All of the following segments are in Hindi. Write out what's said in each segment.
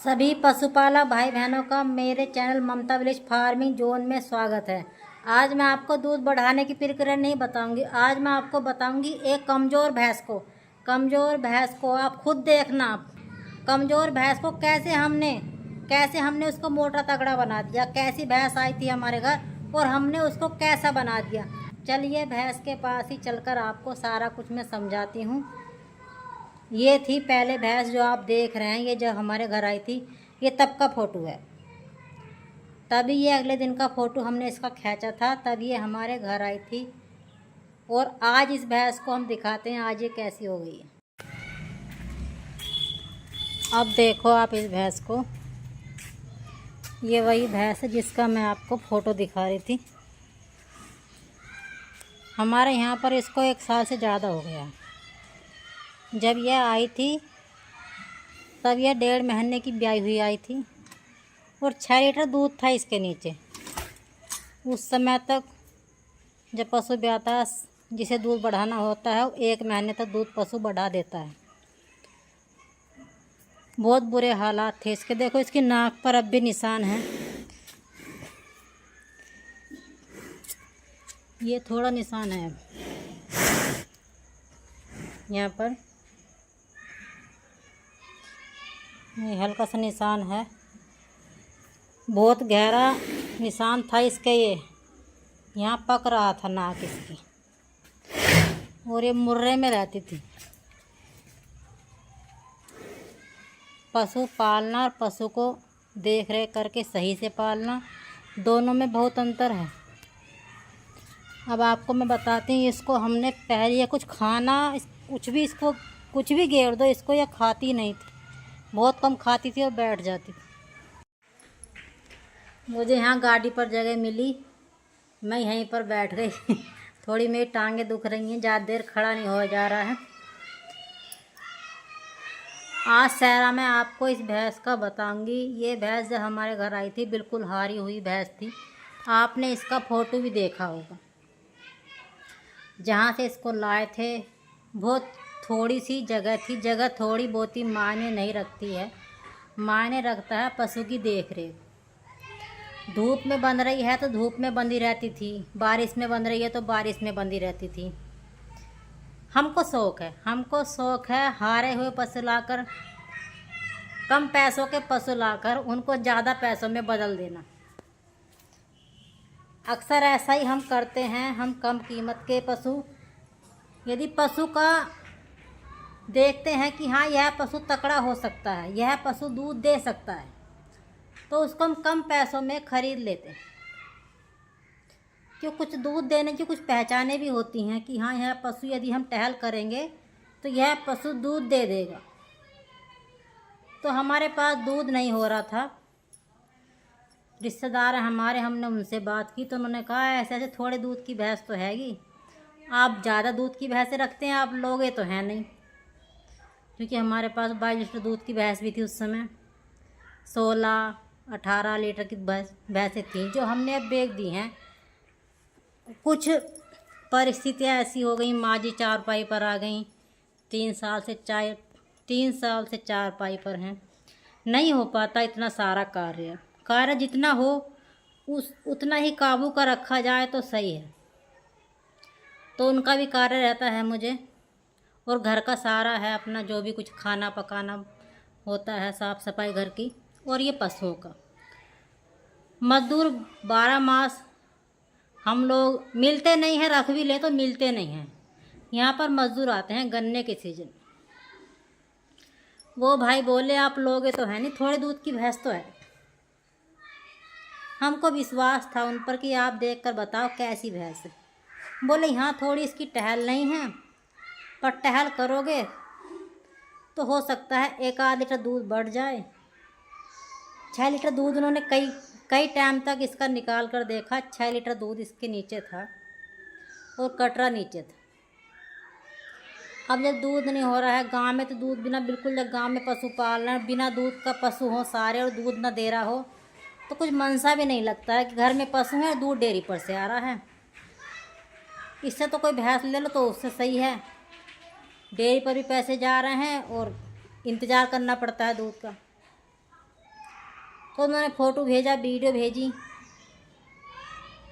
सभी पशुपालक भाई बहनों का मेरे चैनल ममता विलेज फार्मिंग जोन में स्वागत है। आज मैं आपको दूध बढ़ाने की प्रक्रिया नहीं बताऊंगी। आज मैं आपको बताऊंगी एक कमज़ोर भैंस को आप खुद देखना। कमज़ोर भैंस को कैसे हमने उसको मोटा तगड़ा बना दिया। कैसी भैंस आई थी हमारे घर और हमने उसको कैसा बना दिया। चलिए भैंस के पास ही चलकर आपको सारा कुछ मैं समझाती हूँ। ये थी पहले भैंस जो आप देख रहे हैं। ये जब हमारे घर आई थी ये तब का फ़ोटो है। तभी ये अगले दिन का फ़ोटो हमने इसका खींचा था, तब ये हमारे घर आई थी। और आज इस भैंस को हम दिखाते हैं आज ये कैसी हो गई है। अब देखो आप इस भैंस को, ये वही भैंस है जिसका मैं आपको फ़ोटो दिखा रही थी। हमारे यहाँ पर इसको 1 साल से ज़्यादा हो गया। जब यह आई थी तब यह 1.5 महीने की ब्याई हुई आई थी और 6 लीटर दूध था इसके नीचे। उस समय तक जब पशु ब्याता है, जिसे दूध बढ़ाना होता है, 1 महीने तक दूध पशु बढ़ा देता है। बहुत बुरे हालात थे इसके। देखो इसकी नाक पर अब भी निशान है। ये थोड़ा निशान है अब यहाँ पर, ये हल्का सा निशान है। बहुत गहरा निशान था इसके। ये यहाँ पक रहा था नाक इसकी और ये मुर्रे में रहती थी। पशु पालना और पशु को देख रेख करके सही से पालना, दोनों में बहुत अंतर है। अब आपको मैं बताती हूँ। इसको हमने पहले ये कुछ भी गेर दो इसको, यह खाती नहीं थी। बहुत कम खाती थी और बैठ जाती थी। मुझे यहाँ गाड़ी पर जगह मिली, मैं यहीं पर बैठ गई। थोड़ी मेरी टांगें दुख रही हैं, ज़्यादा देर खड़ा नहीं हो जा रहा है। आज सहरा मैं आपको इस भैंस का बताऊंगी। ये भैंस जब हमारे घर आई थी बिल्कुल हारी हुई भैंस थी। आपने इसका फ़ोटो भी देखा होगा। जहाँ से इसको लाए थे बहुत थोड़ी सी जगह थी। जगह थोड़ी बहुत ही मायने नहीं रखती है, मायने रखता है पशु की देख रेख। धूप में बंध रही है तो धूप में बंधी रहती थी, बारिश में बंध रही है तो बारिश में बंधी रहती थी। हमको शौक़ है हारे हुए पशु लाकर, कम पैसों के पशु लाकर उनको ज़्यादा पैसों में बदल देना। अक्सर ऐसा ही हम करते हैं। हम कम कीमत के पशु, यदि पशु का देखते हैं कि हाँ यह पशु तकड़ा हो सकता है, यह पशु दूध दे सकता है, तो उसको हम कम पैसों में ख़रीद लेते हैं। क्यों, कुछ दूध देने की कुछ पहचानें भी होती हैं कि हाँ यह पशु यदि हम टहल करेंगे तो यह पशु दूध दे देगा। तो हमारे पास दूध नहीं हो रहा था। रिश्तेदार हमारे, हमने उनसे बात की तो उन्होंने कहा ऐसे ऐसे थोड़े दूध की भैंस तो हैगी, आप ज़्यादा दूध की भैंसें रखते हैं, आप लोगे तो हैं नहीं। क्योंकि हमारे पास 22 लीटर दूध की भैंस भी थी उस समय। 16-18 लीटर की भैंसें थीं जो हमने अब बेच दी हैं। कुछ परिस्थितियाँ ऐसी हो गई, माँ जी चारपाई पर आ गई। 3 साल से चारपाई पर हैं। नहीं हो पाता इतना सारा कार्य जितना हो उतना ही काबू का रखा जाए तो सही है। तो उनका भी कार्य रहता है मुझे, और घर का सारा है अपना, जो भी कुछ खाना पकाना होता है, साफ़ सफाई घर की, और ये पशुओं का। मज़दूर 12 मास हम लोग मिलते नहीं हैं, रख भी लें तो मिलते नहीं हैं। यहाँ पर मज़दूर आते हैं गन्ने के सीजन। वो भाई बोले आप लोगे तो है नहीं, थोड़े दूध की भैंस तो है। हमको विश्वास था उन पर कि आप देखकर बताओ कैसी भैंस है। बोले यहाँ थोड़ी इसकी टहल नहीं है, पर टहल करोगे तो हो सकता है 1-8 लीटर दूध बढ़ जाए। 6 लीटर दूध उन्होंने कई टाइम तक इसका निकाल कर देखा। 6 लीटर दूध इसके नीचे था और कटरा नीचे था। अब जब दूध नहीं हो रहा है गांव में, तो दूध बिना, बिल्कुल जब गांव में पशु पाल रहे हैं, बिना दूध का पशु हो सारे और दूध ना दे रहा हो तो कुछ मनसा भी नहीं लगता है कि घर में पशु है और दूध डेयरी पर से आ रहा है। इससे तो कोई भैंस ले लो तो उससे सही है। डेयरी पर भी पैसे जा रहे हैं और इंतज़ार करना पड़ता है दूध का। तो उन्होंने फ़ोटो भेजा, वीडियो भेजी,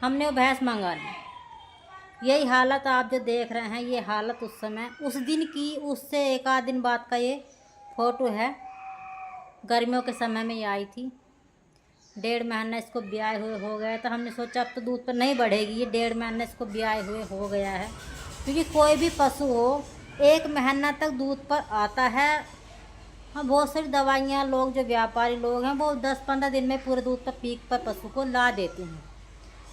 हमने वो भैंस मंगा ली। यही हालत आप जो देख रहे हैं, ये हालत उस समय उस दिन की, उससे एक आध दिन बाद का ये फ़ोटो है। गर्मियों के समय में ये आई थी। 1.5 महीना इसको ब्याए हुए हो गया, तो हमने सोचा अब तो दूध पर नहीं बढ़ेगी, ये 1.5 महीना इसको ब्याए हुए हो गया है। क्योंकि कोई भी पशु हो 1 महीना तक दूध पर आता है। हाँ, बहुत सारी दवाइयाँ लोग, जो व्यापारी लोग हैं, वो 10-15 दिन में पूरे दूध पर पीक पर पशु को ला देते हैं।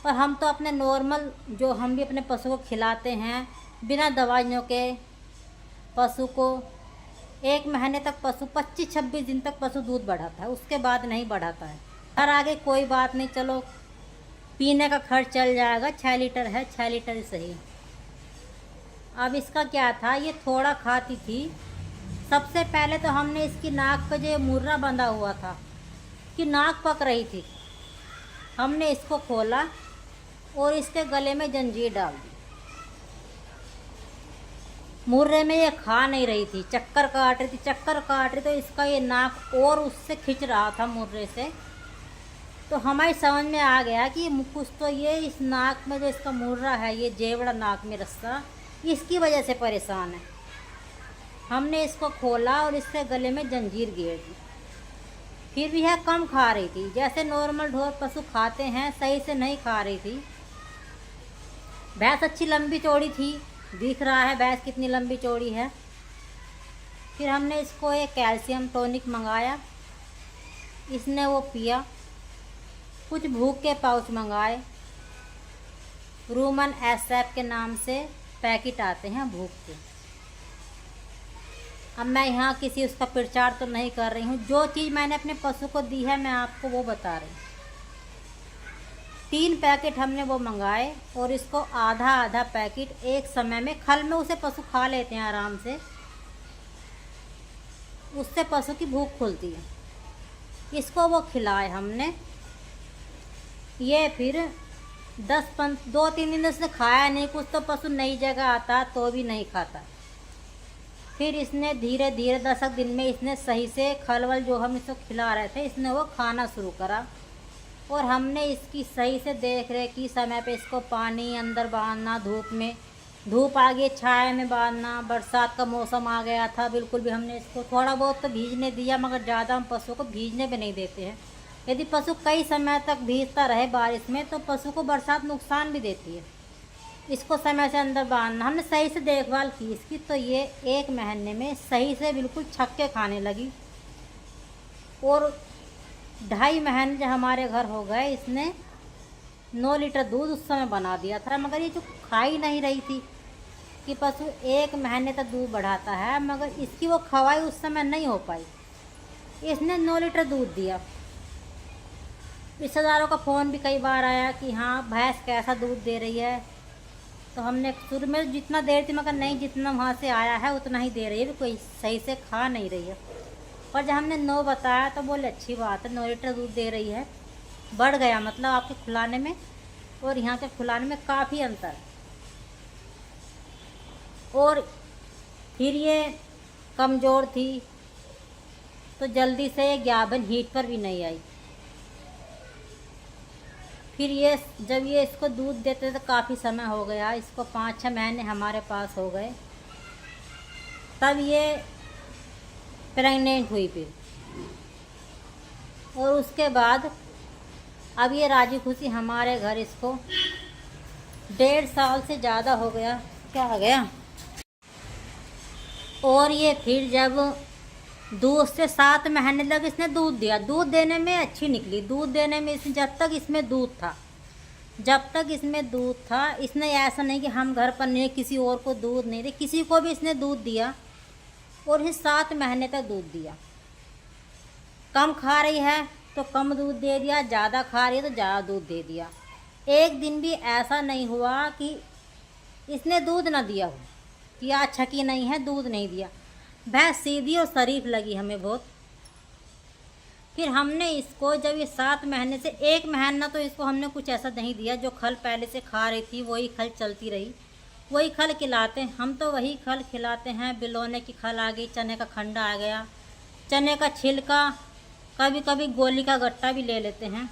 पर हम तो अपने नॉर्मल, जो हम भी अपने पशु को खिलाते हैं बिना दवाइयों के, पशु को 1 महीने तक पशु 25-26 दिन तक पशु दूध बढ़ाता है, उसके बाद नहीं बढ़ाता है। और आगे कोई बात नहीं, चलो पीने का खर्च चल जाएगा, 6 लीटर है, 6 लीटर ही सही। अब इसका क्या था, ये थोड़ा खाती थी। सबसे पहले तो हमने इसकी नाक पे जो मुर्रा बंधा हुआ था, कि नाक पक रही थी, हमने इसको खोला और इसके गले में जंजीर डाल दी। मुर्रे में ये खा नहीं रही थी, चक्कर काट रही, तो इसका ये नाक और उससे खिंच रहा था मुर्रे से। तो हमारी समझ में आ गया कि कुछ तो ये इस नाक में जो इसका मुर्रा है, ये जेवड़ा नाक में रस्सा, इसकी वजह से परेशान है। हमने इसको खोला और इसके गले में जंजीर गिर दी। फिर भी यह कम खा रही थी, जैसे नॉर्मल ढोर पशु खाते हैं, सही से नहीं खा रही थी। भैंस अच्छी लंबी चौड़ी थी, दिख रहा है भैंस कितनी लंबी चौड़ी है। फिर हमने इसको एक कैल्शियम टॉनिक मंगाया, इसने वो पिया। कुछ भूख के पाउच मंगाए, रूमन एसएफ के नाम से पैकेट आते हैं भूख के। अब मैं यहाँ किसी उसका प्रचार तो नहीं कर रही हूँ, जो चीज़ मैंने अपने पशु को दी है मैं आपको वो बता रही हूँ। 3 पैकेट हमने वो मंगाए और इसको आधा आधा पैकेट एक समय में, खल में उसे पशु खा लेते हैं आराम से, उससे पशु की भूख खुलती है। इसको वो खिलाए हमने। ये फिर 2-3 दिन से खाया नहीं कुछ, तो पशु नई जगह आता तो भी नहीं खाता। फिर इसने धीरे धीरे 10 दिन में इसने सही से खलवल जो हम इसको खिला रहे थे, इसने वो खाना शुरू करा। और हमने इसकी सही से देख रेख की, समय पे इसको पानी अंदर बांधना, धूप में, धूप आ गई छाया में बांधना। बरसात का मौसम आ गया था, बिल्कुल भी हमने इसको थोड़ा बहुत तो भीजने दिया, मगर ज़्यादा हम पशु को भीजने भी नहीं देते हैं। यदि पशु कई समय तक भीजता रहे बारिश में, तो पशु को बरसात नुकसान भी देती है। इसको समय से अंदर बांधना। हमने सही से देखभाल की इसकी, तो ये 1 महीने में सही से बिल्कुल छक्के खाने लगी। और 2.5 महीने जब हमारे घर हो गए, इसने 9 लीटर दूध उस समय बना दिया था। मगर ये जो खा ही नहीं रही थी, कि पशु 1 महीने तक दूध बढ़ाता है, मगर इसकी वो खवाई उस समय नहीं हो पाई। इसने 9 लीटर दूध दिया। रिश्तेदारों का फ़ोन भी कई बार आया कि हाँ भैंस कैसा दूध दे रही है। तो हमने शुरू में जितना दे रही थी, मगर नहीं, जितना वहाँ से आया है उतना ही दे रही है, कोई सही से खा नहीं रही है। पर जब हमने 9 बताया तो बोले अच्छी बात है, 9 लीटर दूध दे रही है, बढ़ गया, मतलब आपके खिलाने में और यहाँ के खिलाने में काफ़ी अंतर है। और फिर ये कमज़ोर थी, तो जल्दी से ये गाभिन हीट पर भी नहीं आई। फिर ये जब ये इसको दूध देते तो काफ़ी समय हो गया, इसको 5-6 महीने हमारे पास हो गए, तब ये प्रेग्नेंट हुई फिर। और उसके बाद अब ये राजी खुशी हमारे घर, इसको 1.5 साल से ज़्यादा हो गया, क्या हो गया। और ये फिर जब दूध से 7 महीने तक इसने दूध दिया। दूध देने में अच्छी निकली, दूध देने में इसने, जब तक इसमें दूध था, इसने ऐसा नहीं कि हम घर पर नहीं किसी और को दूध नहीं दे, किसी को भी इसने दूध दिया। और इसे 7 महीने तक दूध दिया। कम खा रही है तो कम दूध दे दिया, ज़्यादा खा रही है तो ज़्यादा दूध दे दिया। एक दिन भी ऐसा नहीं हुआ कि इसने दूध ना दिया हो, कि आज छकी नहीं है, दूध नहीं दिया। भैंस सीधी और शरीफ लगी हमें बहुत। फिर हमने इसको जब ये 7 महीने से 1 महीना, तो इसको हमने कुछ ऐसा नहीं दिया, जो खल पहले से खा रही थी वही खल चलती रही, वही खल खिलाते हैं हम, तो वही खल खिलाते हैं। बिलोने की खल आ गई, चने का खंडा आ गया, चने का छिलका कभी कभी गोली का गट्टा भी ले लेते हैं,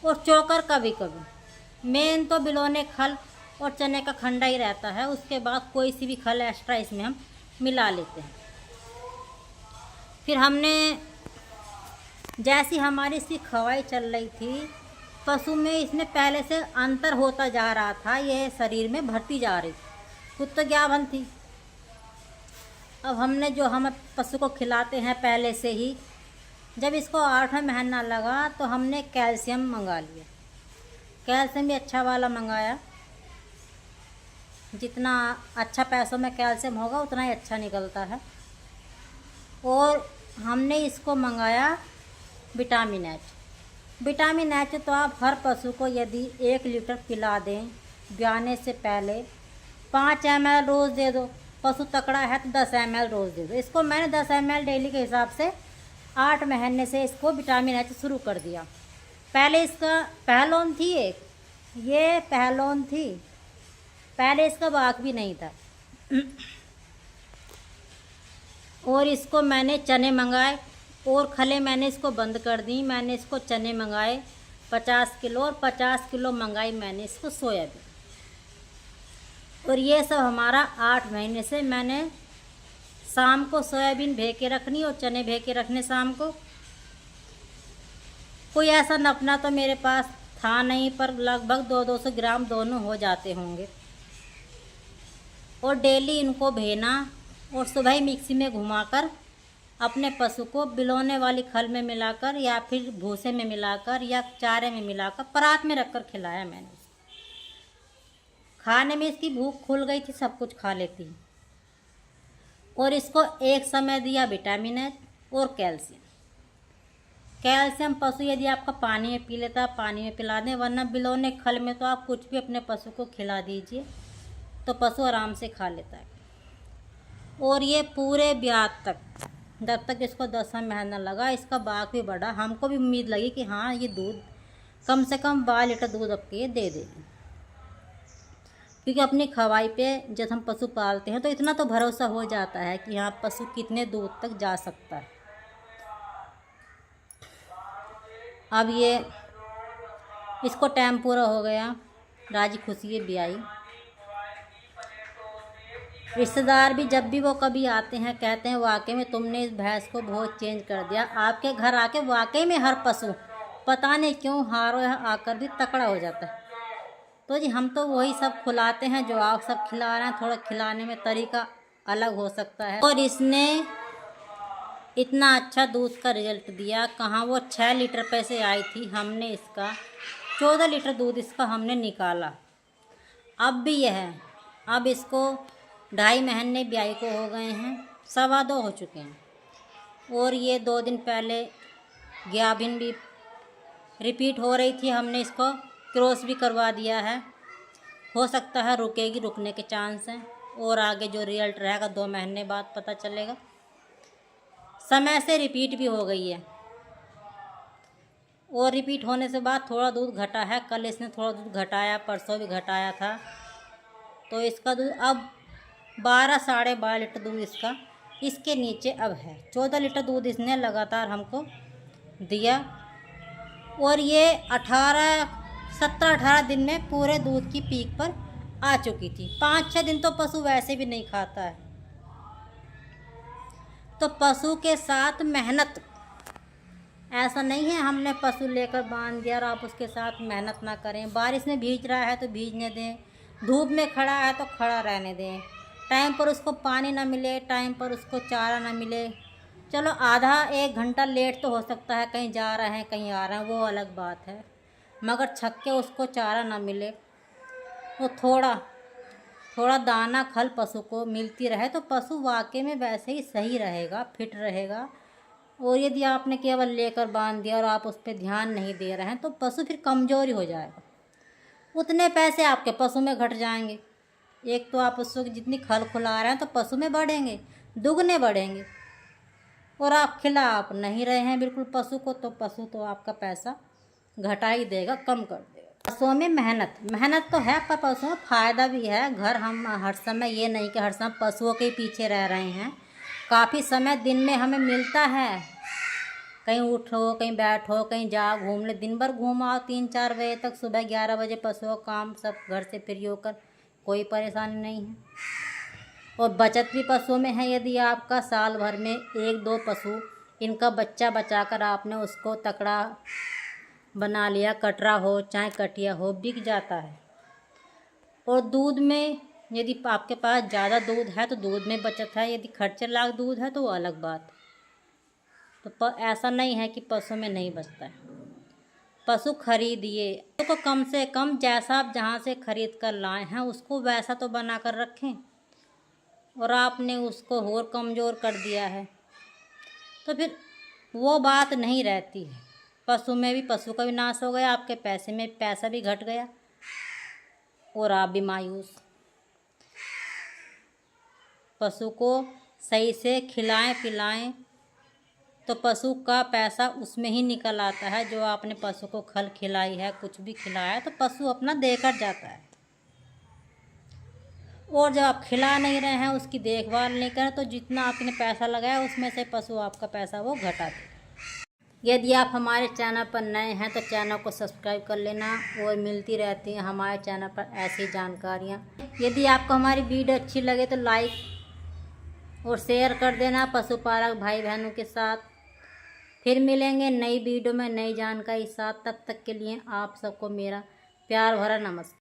और चोकर कभी कभी। मेन तो बिलोने खल और चने का खंडा ही रहता है, उसके बाद कोई सी भी खल एक्स्ट्रा इसमें हम मिला लेते हैं। फिर हमने जैसी हमारी इसकी खवाई चल रही थी, पशु में इसमें पहले से अंतर होता जा रहा था, ये शरीर में भरती जा रही थी, खुद तो ज्ञान थी। अब हमने जो हम पशु को खिलाते हैं पहले से ही, जब इसको 8वां महीना लगा तो हमने कैल्शियम मंगा लिया। कैल्शियम भी अच्छा वाला मंगाया, जितना अच्छा पैसों में कैल्शियम होगा उतना ही अच्छा निकलता है। और हमने इसको मंगाया विटामिन एच। विटामिन एच तो आप हर पशु को यदि 1 लीटर पिला दें ब्याने से पहले, 5 ml रोज़ दे दो। पशु तकड़ा है तो 10 ml रोज़ दे दो। इसको मैंने 10 ml डेली के हिसाब से 8 महीने से इसको विटामिन एच शुरू कर दिया। पहले इसका पहलोन थी एक, ये पहलोन थी, पहले इसका बाक भी नहीं था। और इसको मैंने चने मंगाए, और खले मैंने इसको बंद कर दी। मैंने इसको चने मंगाए 50 किलो, और 50 किलो मंगाई मैंने इसको सोयाबीन। और ये सब हमारा 8 महीने से मैंने शाम को सोयाबीन भे के रखनी और चने भे के रखने शाम को। कोई ऐसा नपना तो मेरे पास था नहीं, पर लगभग 200-200 ग्राम दोनों हो जाते होंगे। और डेली इनको भेना और सुबह ही मिक्सी में घुमाकर अपने पशु को बिलोने वाली खल में मिलाकर या फिर भूसे में मिलाकर या चारे में मिलाकर परात में रखकर खिलाया मैंने। खाने में इसकी भूख खुल गई थी, सब कुछ खा लेती। और इसको एक समय दिया विटामिन एच और कैल्शियम। कैल्शियम पशु यदि आपका पानी में पी लेता पानी में पिला दें, वरना बिलोने खल में तो आप कुछ भी अपने पशु को खिला दीजिए तो पशु आराम से खा लेता है। और ये पूरे ब्याज तक, जब तक इसको 10वां महीना लगा, इसका बाग भी बढ़ा। हमको भी उम्मीद लगी कि हाँ ये दूध कम से कम 12 लीटर दूध अब के दे देगी, क्योंकि अपनी खवाई पे जब हम पशु पालते हैं तो इतना तो भरोसा हो जाता है कि हाँ पशु कितने दूध तक जा सकता है। अब ये इसको टाइम पूरा हो गया, राजी खुशी भी आई। रिश्तेदार भी जब भी वो कभी आते हैं कहते हैं वाकई में तुमने इस भैंस को बहुत चेंज कर दिया। आपके घर आके वाकई में हर पशु पता नहीं क्यों हारो आकर भी तकड़ा हो जाता है। तो जी हम तो वही सब खिलाते हैं जो आप सब खिला रहे हैं, थोड़ा खिलाने में तरीका अलग हो सकता है। और इसने इतना अच्छा दूध का रिजल्ट दिया। कहाँ वो 6 लीटर पे से आई थी, हमने इसका 14 लीटर दूध इसका हमने निकाला। अब भी यह है, अब इसको 2.5 महीने ब्याई को हो गए हैं, 2.25 हो चुके हैं। और ये 2 दिन पहले गाभिन भी रिपीट हो रही थी, हमने इसको क्रॉस भी करवा दिया है। हो सकता है रुकेगी, रुकने के चांस हैं। और आगे जो रिजल्ट रहेगा 2 महीने बाद पता चलेगा। समय से रिपीट भी हो गई है, और रिपीट होने से बाद थोड़ा दूध घटा है। कल इसने थोड़ा दूध घटाया, परसों भी घटाया था। तो इसका दूध अब 12 साढ़े 12 लीटर दूध इसका इसके नीचे अब है। 14 लीटर दूध इसने लगातार हमको दिया। और ये 17-18 दिन में पूरे दूध की पीक पर आ चुकी थी। 5-6 दिन तो पशु वैसे भी नहीं खाता है। तो पशु के साथ मेहनत, ऐसा नहीं है हमने पशु लेकर बांध दिया और आप उसके साथ मेहनत ना करें। बारिश में भीग रहा है तो भीगने दें, धूप में खड़ा है तो खड़ा रहने दें। टाइम पर उसको पानी ना मिले, टाइम पर उसको चारा ना मिले, चलो आधा 1 घंटा लेट तो हो सकता है, कहीं जा रहे हैं कहीं आ रहे हैं, वो अलग बात है। मगर छक्के उसको चारा ना मिले, वो थोड़ा दाना खल पशु को मिलती रहे तो पशु वाकई में वैसे ही सही रहेगा, फिट रहेगा। और यदि आपने केवल लेकर बांध दिया और आप उस पर ध्यान नहीं दे रहे हैं तो पशु फिर कमज़ोर हो जाएगा। उतने पैसे आपके पशु में घट जाएंगे। एक तो आप पशु की जितनी खल खुला रहे हैं तो पशु में बढ़ेंगे, दुगने बढ़ेंगे। और आप खिला आप नहीं रहे हैं बिल्कुल पशु को, तो पशु तो आपका पैसा घटा ही देगा, कम कर देगा। पशुओं में मेहनत तो है, पर पशुओं में फ़ायदा भी है। घर हम हर समय ये नहीं कि हर समय पशुओं के पीछे रह रहे हैं। काफ़ी समय दिन में हमें मिलता है कहीं उठो, कहीं बैठो, कहीं जाओ, घूम ले, दिन भर घूम आओ 3-4 बजे तक, सुबह 11 बजे पशुओं का काम सब घर से फ्री होकर, कोई परेशानी नहीं है। और बचत भी पशुओं में है। यदि आपका साल भर में 1-2 पशु इनका बच्चा बचाकर आपने उसको तकड़ा बना लिया, कटरा हो चाहे कटिया हो, बिक जाता है। और दूध में यदि आपके पास ज़्यादा दूध है तो दूध में बचत है, यदि खर्चे लायक दूध है तो वो अलग बात। तो ऐसा नहीं है कि पशु में नहीं बचता है। पशु खरीदिए तो कम से कम जैसा आप जहाँ से खरीद कर लाए हैं उसको वैसा तो बना कर रखें, और आपने उसको और कमज़ोर कर दिया है तो फिर वो बात नहीं रहती है। पशु में भी, पशु का भी नाश हो गया, आपके पैसे में पैसा भी घट गया और आप भी मायूस। पशु को सही से खिलाएं पिलाएं तो पशु का पैसा उसमें ही निकल आता है। जो आपने पशु को खल खिलाई है, कुछ भी खिलाया है, तो पशु अपना देकर जाता है। और जब आप खिला नहीं रहे हैं, उसकी देखभाल नहीं करें, तो जितना आपने पैसा लगाया उसमें से पशु आपका पैसा वो घटा दे। यदि आप हमारे चैनल पर नए हैं तो चैनल को सब्सक्राइब कर लेना, और मिलती रहती हैं हमारे चैनल पर ऐसी जानकारियाँ। यदि आपको हमारी वीडियो अच्छी लगे तो लाइक और शेयर कर देना पशुपालक भाई बहनों के साथ। फिर मिलेंगे नई वीडियो में नई जानकारी साथ। तब तक के लिए आप सबको मेरा प्यार भरा नमस्कार।